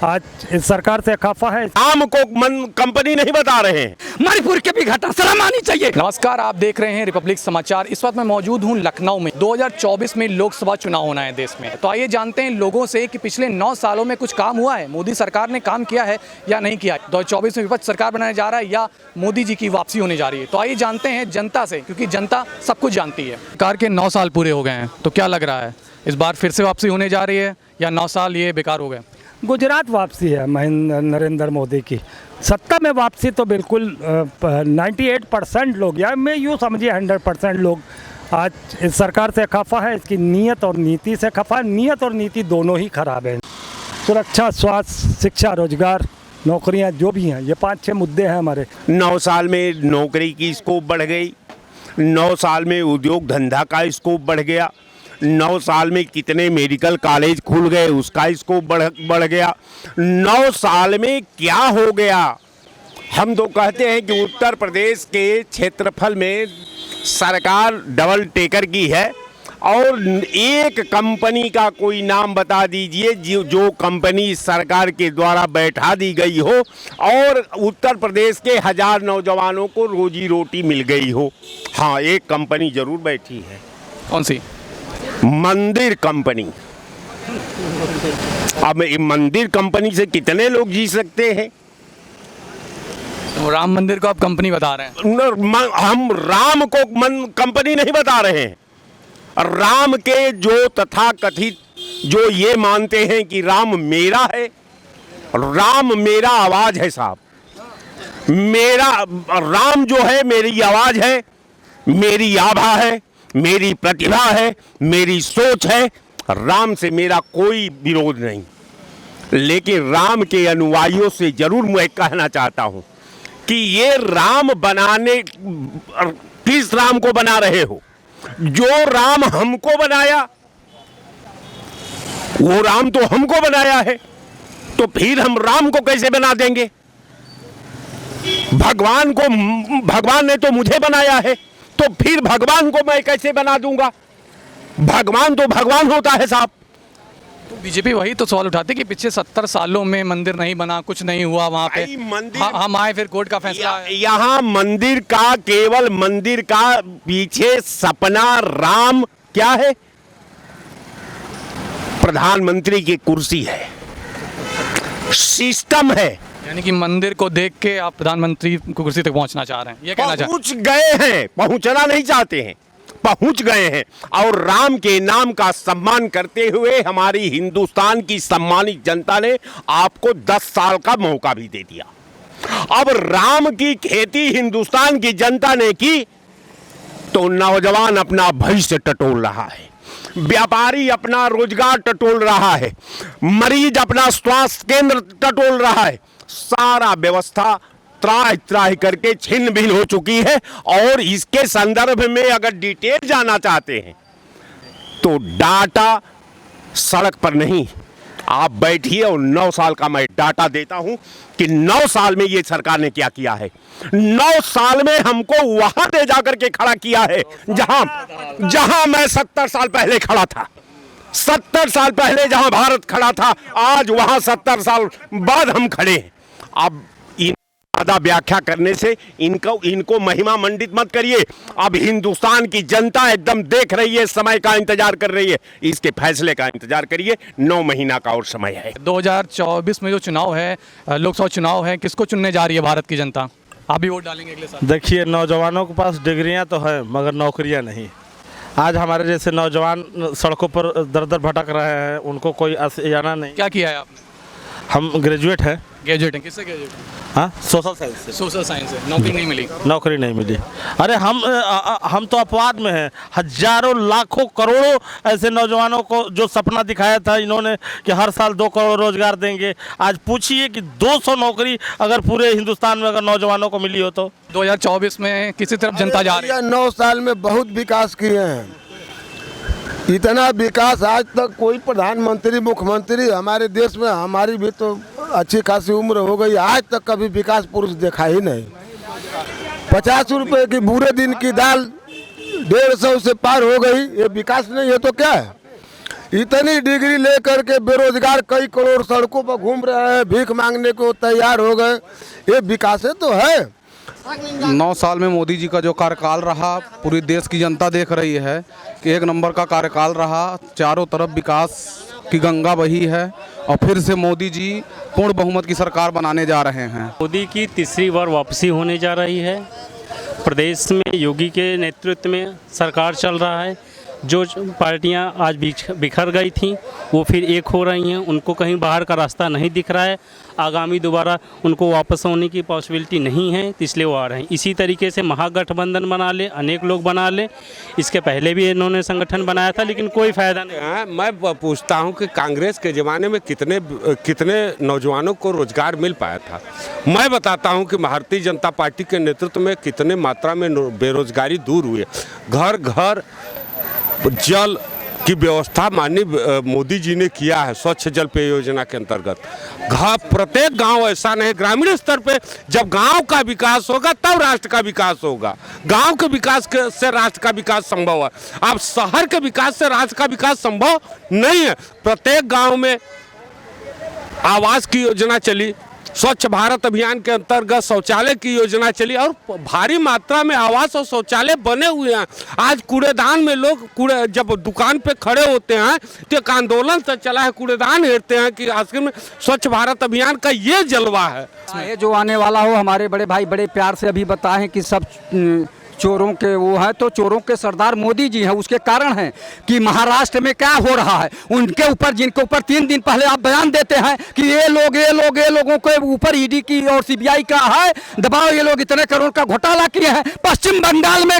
आज इस सरकार से खफा है। राम को कंपनी नहीं बता रहे हैं। मणिपुर के भी घटना शर्म आनी चाहिए। नमस्कार, आप देख रहे हैं रिपब्लिक समाचार। इस वक्त मैं मौजूद हूं लखनऊ में। 2024 में लोकसभा चुनाव होना है देश में। तो आइए जानते हैं लोगों से कि पिछले 9 सालों में कुछ काम हुआ है, मोदी सरकार ने काम किया है या नहीं किया। 2024 में विपक्ष सरकार बनाने जा रहा है या मोदी जी की वापसी होने जा रही है। तो आइए जानते हैं जनता से, क्योंकि जनता सब कुछ जानती है। सरकार के 9 साल पूरे हो गए हैं, तो क्या लग रहा है इस बार फिर से वापसी होने जा रही है या 9 साल ये बेकार हो गए? गुजरात वापसी है नरेंद्र मोदी की। सत्ता में वापसी तो बिल्कुल 98% लोग, या मैं यूँ समझिए 100% लोग आज इस सरकार से खफा है। इसकी नीयत और नीति से खफा है। नीयत और नीति दोनों ही खराब हैं। सुरक्षा, स्वास्थ्य, शिक्षा, रोजगार, नौकरियां जो भी हैं, ये 5-6 मुद्दे हैं हमारे। 9 साल में नौकरी की स्कोप बढ़ गई, 9 साल में उद्योग धंधा का स्कोप बढ़ गया, 9 साल में कितने मेडिकल कॉलेज खुल गए उसका स्कोप बढ़ गया। 9 साल में क्या हो गया? हम तो कहते हैं कि उत्तर प्रदेश के क्षेत्रफल में सरकार डबल टेकर की है, और एक कंपनी का कोई नाम बता दीजिए जो कंपनी सरकार के द्वारा बैठा दी गई हो और उत्तर प्रदेश के 1000 नौजवानों को रोजी रोटी मिल गई हो। हाँ, एक कंपनी जरूर बैठी है। कौन सी? मंदिर कंपनी। अब मंदिर कंपनी से कितने लोग जी सकते हैं? तो राम मंदिर को आप कंपनी बता रहे हैं? हम राम को कंपनी नहीं बता रहे हैं। राम के जो तथाकथित जो ये मानते हैं कि राम मेरा है, राम मेरा आवाज है साहब। मेरा राम जो है मेरी आवाज है, मेरी आभा है, मेरी प्रतिभा है, मेरी सोच है। राम से मेरा कोई विरोध नहीं, लेकिन राम के अनुयायियों से जरूर मैं कहना चाहता हूं कि ये राम बनाने, किस राम को बना रहे हो? जो राम हमको बनाया वो राम तो हमको बनाया है, तो फिर हम राम को कैसे बना देंगे? भगवान ने तो मुझे बनाया है, तो फिर भगवान को मैं कैसे बना दूंगा? भगवान तो भगवान होता है साहब। तो बीजेपी वही तो सवाल उठाती है कि पिछले 70 सालों में मंदिर नहीं बना, कुछ नहीं हुआ वहाँ पे। हम आए, फिर कोर्ट का फैसला है। यहाँ मंदिर का, केवल मंदिर का पीछे सपना राम क्या है? प्रधानमंत्री की कुर्सी है, सिस्टम है। यानी कि मंदिर को देख के आप प्रधानमंत्री की कुर्सी तक पहुंचना चाह रहे हैं, ये कहना चाहते हैं? पहुंच गए हैं, पहुंचना नहीं चाहते हैं, पहुंच गए हैं। और राम के नाम का सम्मान करते हुए हमारी हिंदुस्तान की सम्मानित जनता ने आपको 10 साल का मौका भी दे दिया। अब राम की खेती हिंदुस्तान की जनता ने की, तो नौजवान अपना भविष्य टटोल रहा है, व्यापारी अपना रोजगार टटोल रहा है, मरीज अपना स्वास्थ्य केंद्र टटोल रहा है। सारा व्यवस्था त्राहि त्राहि करके छिन्न भिन्न हो चुकी है। और इसके संदर्भ में अगर डिटेल जाना चाहते हैं तो डाटा सड़क पर नहीं, आप बैठिए और 9 साल का मैं डाटा देता हूं कि 9 साल में ये सरकार ने क्या किया है। 9 साल में हमको वहां ले जाकर के खड़ा किया है जहां मैं 70 साल पहले खड़ा था। 70 साल पहले जहां भारत खड़ा था, आज वहां 70 साल बाद हम खड़े हैं। अब ज्यादा व्याख्या करने से इनको महिमा मंडित मत करिए। अब हिंदुस्तान की जनता एकदम देख रही है, समय का इंतजार कर रही है, इसके फैसले का इंतजार करिए। 9 महीना का और समय है। 2024 में जो चुनाव है, लोकसभा चुनाव है, किसको चुनने जा रही है भारत की जनता? आप भी वोट डालेंगे अगले साल? देखिए, नौजवानों के पास डिग्रियां तो हैं मगर नौकरियां नहीं। आज हमारे जैसे नौजवान सड़कों पर दर दर भटक रहे हैं, उनको कोई आना नहीं। क्या किया है आपने? हम ग्रेजुएट हैं। ग्रेजुएट हैं? किससे ग्रेजुएट हैं? हाँ, सोशल साइंस से। सोशल साइंस से। नौकरी नहीं मिली? नौकरी नहीं मिली। अरे हम तो अपवाद में हैं। हजारों लाखों करोड़ों ऐसे नौजवानों को जो सपना दिखाया था इन्होंने कि हर साल 2 करोड़ रोजगार देंगे, आज पूछिए कि 200 नौकरी अगर पूरे हिंदुस्तान में अगर नौजवानों को मिली हो तो। 2024 में किसी तरफ जनता जा रही है? 9 साल में बहुत विकास किए हैं। इतना विकास आज तक कोई प्रधानमंत्री, मुख्यमंत्री हमारे देश में, हमारी भी तो अच्छी खासी उम्र हो गई, आज तक कभी विकास पुरुष देखा ही नहीं। 50 रुपए की बुरे दिन की दाल 150 से पार हो गई, ये विकास नहीं है तो क्या है? इतनी डिग्री लेकर के बेरोजगार कई करोड़ सड़कों पर घूम रहे हैं, भीख मांगने को तैयार हो गए। ये विकास तो है। 9 साल में मोदी जी का जो कार्यकाल रहा, पूरी देश की जनता देख रही है कि एक नंबर का कार्यकाल रहा। चारों तरफ विकास की गंगा बही है और फिर से मोदी जी पूर्ण बहुमत की सरकार बनाने जा रहे हैं। मोदी की तीसरी बार वापसी होने जा रही है। प्रदेश में योगी के नेतृत्व में सरकार चल रहा है। जो पार्टियां आज बिखर गई थीं वो फिर एक हो रही हैं। उनको कहीं बाहर का रास्ता नहीं दिख रहा है। आगामी दोबारा उनको वापस होने की पॉसिबिलिटी नहीं है, तो इसलिए वो आ रहे हैं। इसी तरीके से महागठबंधन बना ले, अनेक लोग बना ले। इसके पहले भी इन्होंने संगठन बनाया था लेकिन कोई फायदा नहीं। मैं पूछता हूं कि कांग्रेस के ज़माने में कितने नौजवानों को रोजगार मिल पाया था। मैं बताता हूं कि भारतीय जनता पार्टी के नेतृत्व में कितने मात्रा में बेरोजगारी दूर हुई है। घर घर जल की व्यवस्था माननीय मोदी जी ने किया है। स्वच्छ जल पेय योजना के अंतर्गत प्रत्येक गांव, ऐसा नहीं, ग्रामीण स्तर पे जब गांव का विकास होगा तब राष्ट्र का विकास होगा। गांव के विकास से राष्ट्र का विकास संभव है। अब शहर के विकास से राष्ट्र का विकास संभव नहीं है। प्रत्येक गांव में आवास की योजना चली, स्वच्छ भारत अभियान के अंतर्गत शौचालय की योजना चली और भारी मात्रा में आवास और शौचालय बने हुए हैं। आज कूड़ेदान में लोग जब दुकान पे खड़े होते हैं तो एक आंदोलन से चला है, कूड़ेदान हेरते हैं कि आखिर में स्वच्छ भारत अभियान का ये जलवा है। ये जो आने वाला हो, हमारे बड़े भाई बड़े प्यार से अभी बताएं कि सब चोरों के वो है, तो चोरों के सरदार मोदी जी हैं। उसके कारण है कि महाराष्ट्र में क्या हो रहा है उनके ऊपर, जिनके ऊपर 3 दिन पहले आप बयान देते हैं कि ये लोगों के ऊपर ईडी की और सीबीआई का है दबाव, ये लोग इतने करोड़ का घोटाला किए हैं। पश्चिम बंगाल में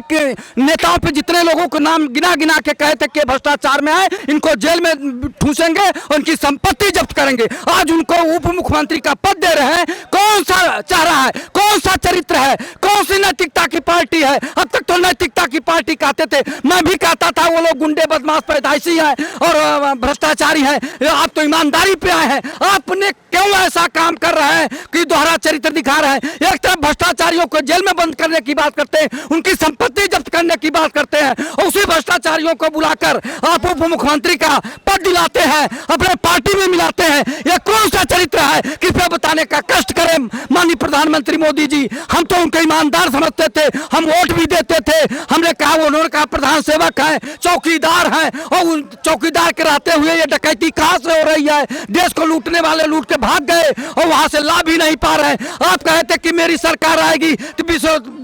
नेताओं पे जितने लोगों को नाम गिना के कहे थे कि भ्रष्टाचार में है, इनको जेल में ठूसेंगे, उनकी संपत्ति जब्त करेंगे। आज उनको उप मुख्यमंत्री का पद दे रहे हैं। कौन सा चेहरा है, कौन सा चरित्र है, कौन सी नैतिकता की पार्टी है? अब तक तो नैतिकता की पार्टी कहते थे, मैं भी कहता था वो लोग गुंडे बदमाश पैदाइशी है और भ्रष्टाचारी है। आप तो ईमानदारी पे आए हैं। आपने क्यों ऐसा काम कर रहे हैं कि दोहरा चरित्र दिखा रहे हैं? एक तरफ भ्रष्टाचारियों को जेल में बंद करने की बात करते हैं, उनकी संपत्ति जब्त करने की बात करते हैं, और उसी भ्रष्टाचारियों को बुलाकर आप उप मुख्यमंत्री का पद दिलाते हैं, अपने पार्टी में मिलाते हैं। यह कौन सा चरित्र है? कृपया बताने का कष्ट करें माननीय प्रधानमंत्री मोदी जी। हम तो उनको ईमानदार समझते थे, हम वोट भी देते थे। हमने कहा उन्होंने कहा प्रधान सेवक है, चौकीदार है, और उन चौकीदार के रहते हुए ये डकैती कहां से हो रही है? देश को लूटने वाले लूट के भाग गए और वहां से लाभ ही नहीं पा रहे। आप कहते कि मेरी सरकार आएगी तो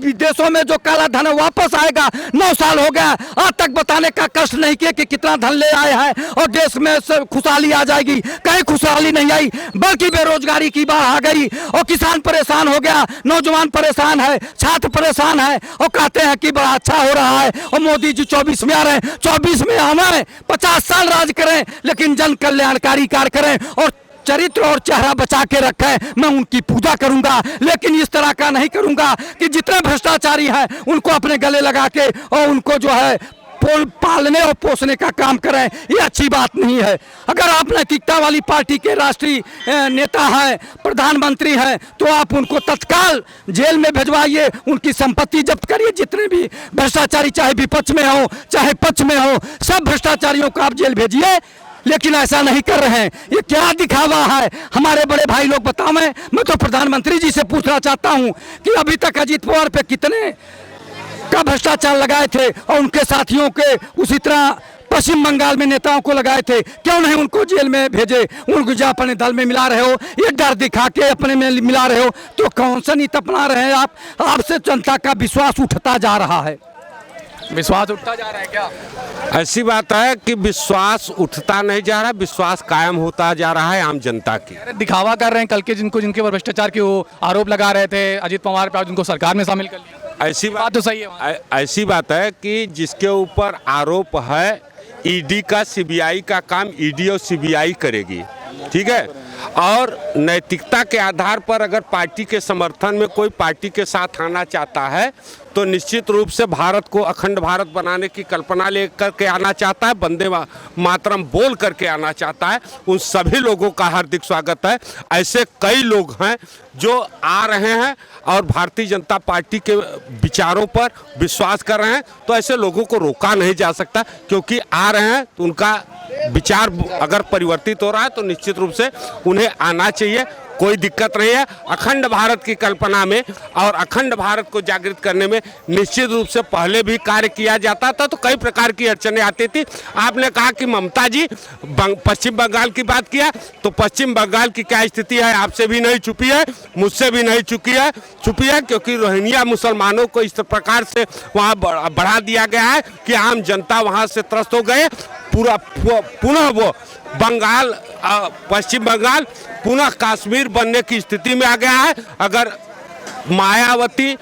विदेशों में जो काला धन है वापस आएगा। 9 साल हो गया, आज तक बताने का कष्ट नहीं किया कि कितना धन ले आए हैं और देश में खुशहाली आ जाएगी। कहीं खुशहाली नहीं आई, बल्कि बेरोजगारी की बाढ़ आ गई और किसान परेशान हो गया, नौजवान परेशान है, छात्र परेशान है और कहते हैं कि बड़ा अच्छा हो रहा है। और मोदी जी 24 में आ रहे हैं। 24 में हमें 50 साल राज करें लेकिन जन कल्याणकारी कार्य करें और चरित्र और चेहरा बचा के रखें। मैं उनकी पूजा करूंगा लेकिन इस तरह का नहीं करूंगा कि जितने भ्रष्टाचारी हैं उनको अपने गले लगा के और उनको जो है पालने और पोसने का काम करें। ये अच्छी बात नहीं है। अगर आप नैतिकता वाली पार्टी के राष्ट्रीय नेता हैं, प्रधानमंत्री हैं, तो आप उनको तत्काल जेल में भिजवाइए, उनकी संपत्ति जब्त करिए। जितने भी भ्रष्टाचारी, चाहे विपक्ष में हो चाहे पक्ष में हो, सब भ्रष्टाचारियों को आप जेल भेजिए। लेकिन ऐसा नहीं कर रहे हैं। ये क्या दिखावा है? हमारे बड़े भाई लोग बताओ। मैं तो प्रधानमंत्री जी से पूछना चाहता हूँ कि अभी तक अजीत पवार पे कितने का भ्रष्टाचार लगाए थे और उनके साथियों के उसी तरह पश्चिम बंगाल में नेताओं को लगाए थे, क्यों नहीं उनको जेल में भेजे? उनको जो अपने दल में मिला रहे हो, ये डर दिखा के अपने में मिला रहे हो, तो कौन सा नीति अपना रहे हैं आप? आपसे जनता का विश्वास उठता जा रहा है। विश्वास उठता जा रहा है क्या? ऐसी बात है कि विश्वास उठता नहीं जा रहा, विश्वास कायम होता जा रहा है आम जनता की। दिखावा कर रहे हैं। कल के जिनके ऊपर भ्रष्टाचार के वो आरोप लगा रहे थे अजीत पवार पे, जिनको सरकार में शामिल कर लिया। ऐसी बात तो सही है। ऐसी बात है कि जिसके ऊपर आरोप है, ईडी का सीबीआई का काम ईडी और सीबीआई करेगी, ठीक है। और नैतिकता के आधार पर अगर पार्टी के समर्थन में कोई पार्टी के साथ आना चाहता है तो निश्चित रूप से भारत को अखंड भारत बनाने की कल्पना लेकर के आना चाहता है, वंदे मातरम बोल करके आना चाहता है, उन सभी लोगों का हार्दिक स्वागत है। ऐसे कई लोग हैं जो आ रहे हैं और भारतीय जनता पार्टी के विचारों पर विश्वास कर रहे हैं, तो ऐसे लोगों को रोका नहीं जा सकता, क्योंकि आ रहे हैं तो उनका विचार अगर परिवर्तित हो रहा है तो निश्चित रूप से उन्हें आना चाहिए, कोई दिक्कत नहीं है। अखंड भारत की कल्पना में और अखंड भारत को जागृत करने में निश्चित रूप से पहले भी कार्य किया जाता था, तो कई प्रकार की अड़चनें आती थी। आपने कहा कि ममता जी पश्चिम बंगाल की बात किया, तो पश्चिम बंगाल की क्या स्थिति है आपसे भी नहीं छुपी है, मुझसे भी नहीं छुपी है, क्योंकि रोहिंग्या मुसलमानों को इस प्रकार से वहाँ बढ़ा दिया गया है कि आम जनता वहाँ से त्रस्त हो गए। पुनः वो बंगाल, पश्चिम बंगाल पुनः कश्मीर बनने की स्थिति में आ गया है। अगर मायावती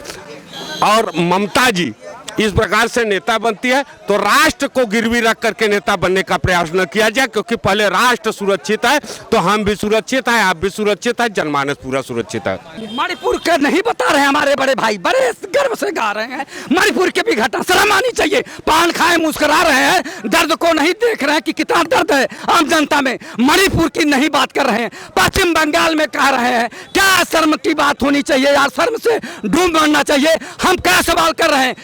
और ममता जी इस प्रकार से नेता बनती है तो राष्ट्र को गिरवी रख करके नेता बनने का प्रयास न किया जाए, क्योंकि पहले राष्ट्र सुरक्षित है तो हम भी सुरक्षित हैं, आप भी सुरक्षित है, जनमानस पूरा सुरक्षित है। मणिपुर के नहीं बता रहे हमारे बड़े भाई, बड़े गर्व से गा रहे हैं। मणिपुर के भी घटना शर्म आनी चाहिए। पान खाए मुस्कुरा रहे हैं, दर्द को नहीं देख रहे हैं कि कितना दर्द है आम जनता में। मणिपुर की नहीं बात कर रहे हैं, पश्चिम बंगाल में कह रहे हैं। क्या शर्म की बात होनी चाहिए यार, शर्म से डूब मरना चाहिए। हम क्या सवाल कर रहे हैं?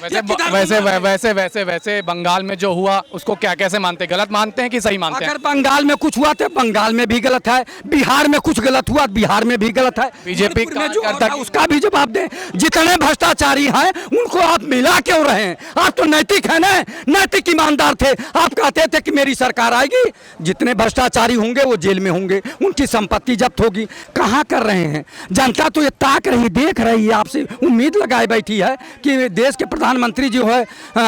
वैसे बंगाल में जो हुआ उसको क्या कैसे मानते, गलत मानते हैं कि सही मानते हैं? अगर बंगाल में कुछ हुआ तो बंगाल में भी गलत है, बिहार में कुछ गलत हुआ बिहार में भी गलत है, बीजेपी में जो होता है उसका भी जवाब दें। जितने भ्रष्टाचारी हैं उनको आप मिला क्यों रहे हैं? आप तो नैतिक है ना, नैतिक ईमानदार थे। आप कहते थे कि मेरी सरकार आएगी, जितने भ्रष्टाचारी होंगे वो जेल में होंगे, उनकी संपत्ति जब्त होगी। कहाँ कर रहे हैं? जनता तो ये ताक रही, देख रही है, आपसे उम्मीद लगाए बैठी है कि देश के प्रधानमंत्री जो है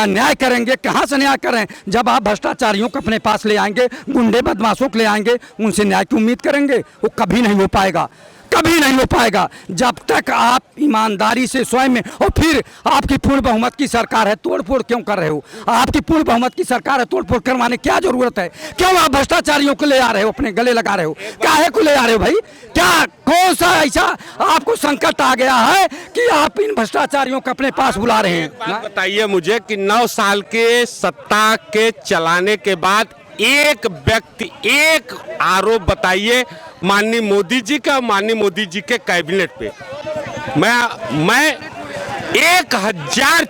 न्याय करेंगे। कहाँ से न्याय कर रहे हैं? जब आप भ्रष्टाचारियों को अपने पास ले आएंगे, गुंडे बदमाशों को ले आएंगे, उनसे न्याय की उम्मीद करेंगे, वो कभी नहीं हो पाएगा, कभी नहीं हो पाएगा। जब तक आप ईमानदारी से स्वयं में, और फिर आपकी पूर्ण बहुमत की सरकार है, तोड़फोड़ क्यों कर रहे हो? आपकी पूर्ण बहुमत की सरकार है, तोड़फोड़ करवाने क्या जरूरत है? क्यों आप भ्रष्टाचारियों को ले आ रहे हो, अपने गले लगा रहे हो? काहे को ले आ रहे हो भाई? क्या कौन सा ऐसा आपको संकट आ गया है कि आप इन भ्रष्टाचारियों को अपने पास बुला रहे हैं? बताइए मुझे कि 9 साल के सत्ता के चलाने के बाद एक व्यक्ति, एक आरोप बताइए माननीय मोदी जी का, माननीय मोदी जी के कैबिनेट पे। मैं 1000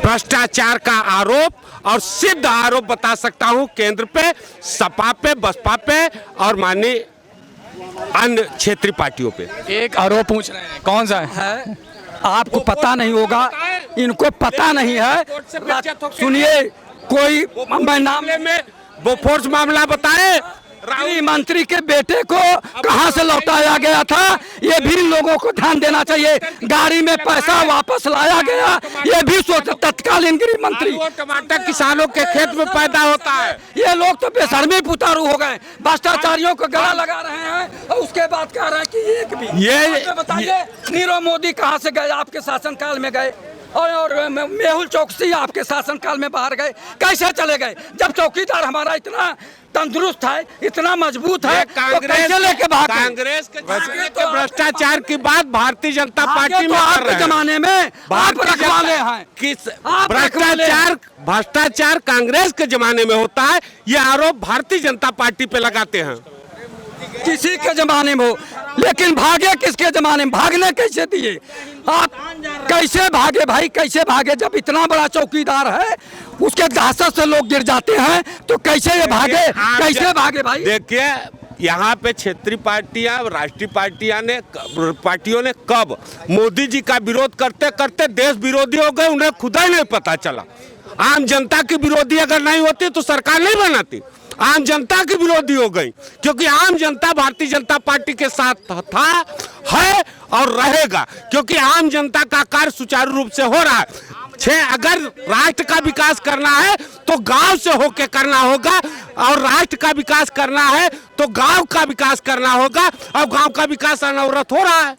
भ्रष्टाचार का आरोप और सिद्ध आरोप बता सकता हूं, केंद्र पे, सपा पे, बसपा पे और माननीय अन्य क्षेत्रीय पार्टियों पे। एक आरोप पूछ रहे हैं, कौन सा है? आपको पता नहीं होगा, इनको पता नहीं है। सुनिए, कोई मैं नाम में वो फोर्स मामला बताए, गृह मंत्री के बेटे को कहां से लौटाया गया था, ये भी लोगों को ध्यान देना चाहिए। गाड़ी में पैसा वापस लाया गया, ये भी सोच। तत्कालीन गृह मंत्री, टमाटर किसानों के खेत में पैदा होता है। ये लोग तो बेशर्मी पुतारू हो गए, भ्रष्टाचारियों को गला लगा रहे हैं और उसके बाद कह रहे हैं कि एक भी। ये बताइए, नीरव मोदी कहां से गए? आपके शासनकाल में गए, और मेहुल चौकसी आपके शासनकाल में बाहर गए। कैसे चले गए जब चौकीदार हमारा इतना तंदुरुस्त है, इतना मजबूत है? कांग्रेस लेके कांग्रेस के भ्रष्टाचार की बात भारतीय जनता पार्टी में आपके जमाने में आप रखवाले हैं। किस भ्रष्टाचार कांग्रेस के जमाने में होता है, ये आरोप भारतीय जनता पार्टी पे लगाते हैं। किसी के जमाने में हो, लेकिन भागे किसके जमाने में? भागने कैसे दिए आप? कैसे भागे भाई, कैसे भागे? जब इतना बड़ा चौकीदार है, उसके दहशत से लोग गिर जाते हैं, तो कैसे ये भागे? कैसे भागे भाई? देखिए, यहाँ पे क्षेत्रीय पार्टियां, राष्ट्रीय पार्टियों ने कब मोदी जी का विरोध करते करते देश विरोधी हो गए, उन्हें खुद ही नहीं पता चला। आम जनता की विरोधी अगर नहीं होती तो सरकार नहीं बनाती। आम जनता की विरोधी हो गई, क्योंकि आम जनता भारतीय जनता पार्टी के साथ था, है और रहेगा, क्योंकि आम जनता का कार्य सुचारू रूप से हो रहा है। अगर राष्ट्र का विकास करना है तो गांव से होके करना होगा, और राष्ट्र का विकास करना है तो गांव का विकास करना होगा, और गांव का विकास अनवरत हो रहा है।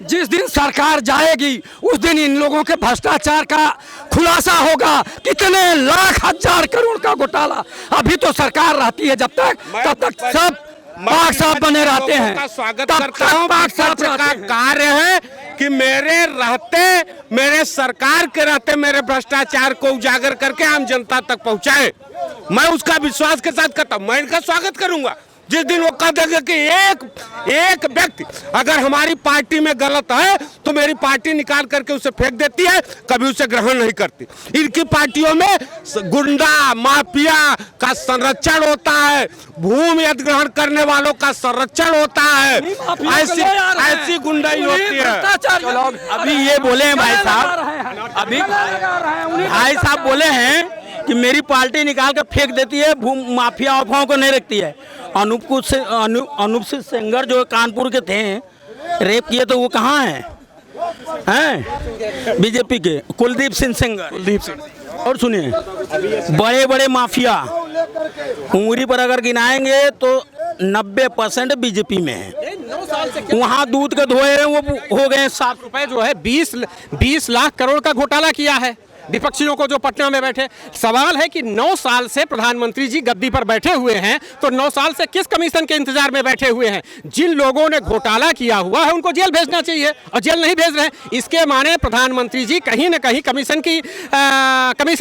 जिस दिन सरकार जाएगी उस दिन इन लोगों के भ्रष्टाचार का खुलासा होगा। कितने लाख हजार करोड़ का घोटाला। अभी तो सरकार रहती है जब तक, तब तक सब पाक साफ बने रहते हैं। स्वागत करता हूं। पाक साफ का कार्य है कि मेरे रहते, मेरे सरकार के रहते मेरे भ्रष्टाचार को उजागर करके आम जनता तक पहुंचाए। मैं उसका विश्वास के साथ करता हूं। मैं इनका स्वागत करूंगा जिस दिन वो कह देंगे कि एक व्यक्ति अगर हमारी पार्टी में गलत है तो मेरी पार्टी निकाल करके उसे फेंक देती है, कभी उसे ग्रहण नहीं करती। इनकी पार्टियों में गुंडा माफिया का संरक्षण होता है, भूमि अधिग्रहण करने वालों का संरक्षण होता है, ऐसी गुंडाई होती है। अभी ये बोले हैं भाई साहब, अभी भाई साहब बोले हैं कि मेरी पार्टी निकाल कर फेंक देती है, भूमि माफिया अफवाहों को नहीं रखती है। अनूप सिंह सेंगर जो कानपुर के थे, रेप किए तो वो कहाँ हैं? बीजेपी के कुलदीप सिंह सेंगर। और सुनिए, बड़े बड़े माफिया उंगली पर अगर गिनाएंगे तो 90% बीजेपी में है। वहाँ दूध के धोए हैं वो हो गए 7 रुपए जो है 20 लाख करोड़ का घोटाला किया है विपक्षियों को जो पटना में बैठे। सवाल है कि 9 साल से प्रधानमंत्री जी गद्दी पर बैठे हुए हैं, तो 9 साल से किस कमीशन के इंतजार में बैठे हुए हैं? जिन लोगों ने घोटाला किया हुआ है उनको जेल भेजना चाहिए और जेल नहीं भेज रहे हैं। इसके माने प्रधानमंत्री जी कहीं न कहीं कमीशन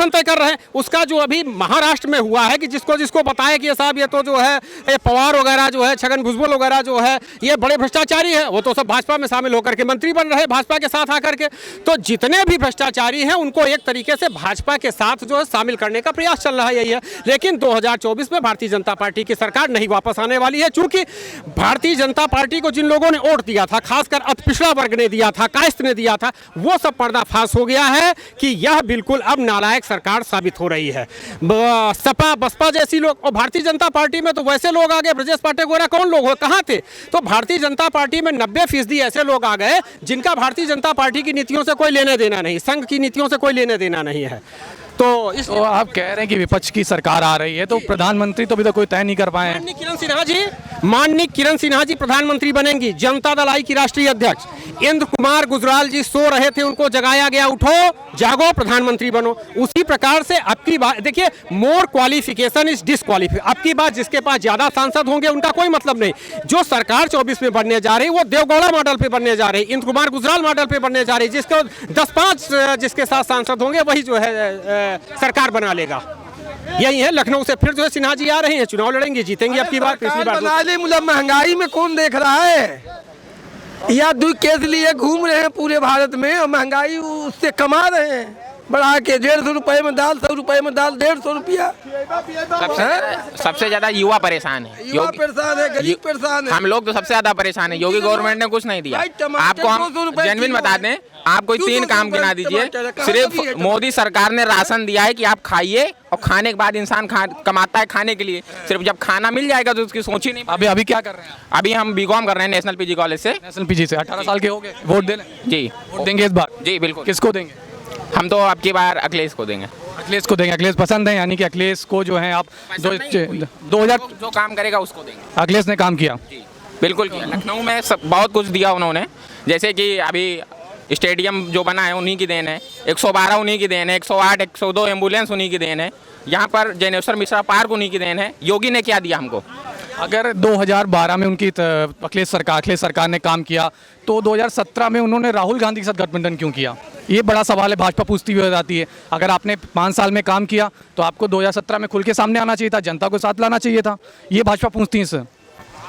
तय कर रहे हैं। उसका जो अभी महाराष्ट्र में हुआ है कि जिसको बताया कि साहब ये तो जो है ये पवार वगैरह जो है, छगन भुजबल वगैरह जो है ये बड़े भ्रष्टाचारी है, वो तो सब भाजपा में शामिल होकर के मंत्री बन रहे भाजपा के साथ आकर के। तो जितने भी भ्रष्टाचारी हैं उनको एक तरीके से भाजपा के साथ जो है शामिल करने का प्रयास चल रहा है, यही है। लेकिन 2024 में भारतीय जनता पार्टी की सरकार नहीं वापस आने वाली है, क्योंकि भारतीय जनता पार्टी को जिन लोगों ने वोट दिया था, खासकर अति पिछड़ा वर्ग ने दिया था, कायस्थ ने दिया था, वो सब पर्दाफाश हो गया है कि यह बिल्कुल अब नालायक सरकार साबित हो रही है। सपा बसपा जैसी लोग, और भारतीय जनता पार्टी में तो वैसे लोग आ गए, ब्रजेश पाठक वगैरह कौन लोग हो, कहाँ थे? तो भारतीय जनता पार्टी में 90% ऐसे लोग आ गए जिनका भारतीय जनता पार्टी की नीतियों से कोई लेने देना नहीं, संघ की नीतियों से कोई लेने देना नहीं है। तो आप कह रहे हैं कि विपक्ष की सरकार आ रही है, तो प्रधानमंत्री तो अभी तक कोई तय नहीं कर पाए हैं। माननीय किरण सिन्हा जी प्रधानमंत्री बनेंगी। जनता दल आई की राष्ट्रीय अध्यक्ष इंद्र कुमार गुजराल जी सो रहे थे, उनको जगाया गया, उठो जागो प्रधानमंत्री बनो। उसी प्रकार से आपकी बात देखिए, मोर क्वालिफिकेशन इज डिसक्वालिफाई। आपकी बात जिसके पास ज्यादा सांसद होंगे उनका कोई मतलब नहीं। जो सरकार 24 में बनने जा रही है वो देवगौड़ा मॉडल पे बनने जा रही है, इंद्र कुमार गुजराल मॉडल पे बनने जा रही है। जिसको 10-5 जिसके साथ सांसद होंगे वही जो है सरकार बना लेगा। यही है। लखनऊ से फिर जो है सिन्हा जी आ रहे हैं, चुनाव लड़ेंगे, जीतेंगे आपकी बात। पिछली बार महंगाई में कौन देख रहा है? या 2 केस लिए घूम रहे हैं पूरे भारत में और महंगाई उससे कमा रहे हैं बढ़ा के। 150 रुपए में दाल, 100 रुपए में दाल, 150 रुपया। सबसे ज्यादा युवा परेशान है, युवा परेशान है, गरीब परेशान है। हम लोग तो सबसे ज्यादा परेशान है। योगी गवर्नमेंट ने कुछ नहीं दिया। आपको हम जेन्युइन बता दें, आप कोई 3 काम गिना दीजिए। सिर्फ मोदी सरकार ने राशन दिया है कि आप खाइए, और खाने के बाद इंसान कमाता है खाने के लिए। सिर्फ जब खाना मिल जाएगा तो उसकी सोच ही नहीं। अभी क्या कर रहे हैं? अभी हम बीकॉम कर रहे हैं नेशनल पीजी कॉलेज से। नेशनल पीजी से 18 साल के हो गए, वोट दे लें? जी, वोट देंगे इस बार? जी बिल्कुल। किसको देंगे? हम तो आपकी बार अखिलेश को देंगे। अखिलेश को देंगे। अखिलेश पसंद है, यानी कि अखिलेश को जो है आप 2000 जो काम करेगा उसको देंगे। अखिलेश ने काम किया? जी बिल्कुल किया। लखनऊ में बहुत कुछ दिया उन्होंने, जैसे कि अभी स्टेडियम जो बना है उन्हीं की देन है, 112 उन्हीं की देन है, 108 102 एम्बुलेंस उन्हीं की देन है, यहाँ पर जैनेश्वर मिश्रा पार्क उन्हीं की देन है। योगी ने क्या दिया हमको? अगर 2012 में उनकी अखिलेश सरकार ने काम किया, तो 2017 में उन्होंने राहुल गांधी के साथ गठबंधन क्यों किया? ये बड़ा सवाल है, भाजपा पूछती हुई जाती है। अगर आपने 5 साल में काम किया तो आपको 2017 में खुल के सामने आना चाहिए था, जनता को साथ लाना चाहिए था। ये भाजपा पूछती है सर।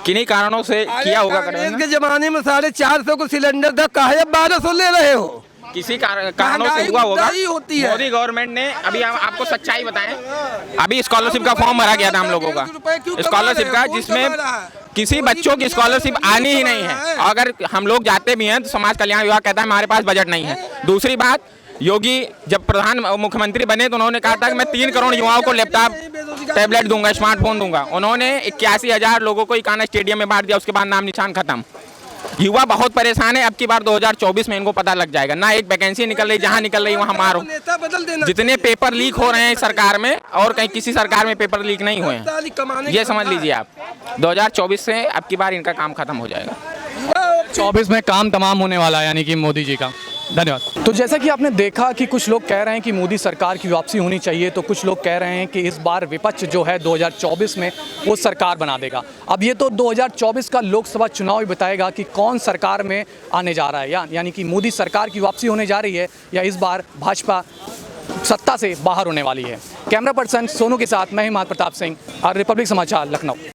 किन्हीं कारणों से किया होगा। कांग्रेस के जमाने में 450 को सिलेंडर था, काहे 1200 ले रहे हो? किसी कारणों से हुआ होगा। मोदी गवर्नमेंट ने अभी आपको सच्चाई बताएं, अभी स्कॉलरशिप का फॉर्म भरा गया था हम लोगों का, स्कॉलरशिप का, जिसमें किसी बच्चों की स्कॉलरशिप आनी ही नहीं है। अगर हम लोग जाते भी हैं तो समाज कल्याण विभाग कहता है हमारे पास बजट नहीं है। दूसरी बात, योगी जब मुख्यमंत्री बने तो उन्होंने कहा था कि मैं 3 करोड़ युवाओं को लैपटॉप टैबलेट दूंगा, स्मार्टफोन दूंगा। उन्होंने 81,000 लोगों को इकाना स्टेडियम में बांट दिया, उसके बाद नाम निशान खत्म। युवा बहुत परेशान है। अब की बार 2024 में इनको पता लग जाएगा। ना एक वैकेंसी निकल रही, जहां निकल रही वहां मारो। जितने पेपर लीक हो रहे हैं सरकार में, और कहीं किसी सरकार में पेपर लीक नहीं हुए हैं, ये समझ लीजिए आप। 2024 से अब की बार इनका काम खत्म हो जाएगा। 24 में काम तमाम होने वाला है, यानी कि मोदी जी का धन्यवाद। तो जैसा कि आपने देखा कि कुछ लोग कह रहे हैं कि मोदी सरकार की वापसी होनी चाहिए, तो कुछ लोग कह रहे हैं कि इस बार विपक्ष जो है 2024 में वो सरकार बना देगा। अब ये तो 2024 का लोकसभा चुनाव ही बताएगा कि कौन सरकार में आने जा रहा है, यानी कि मोदी सरकार की वापसी होने जा रही है या इस बार भाजपा सत्ता से बाहर होने वाली है। कैमरा पर्सन सोनू के साथ मैं हिमांत प्रताप सिंह और रिपब्लिक समाचार लखनऊ।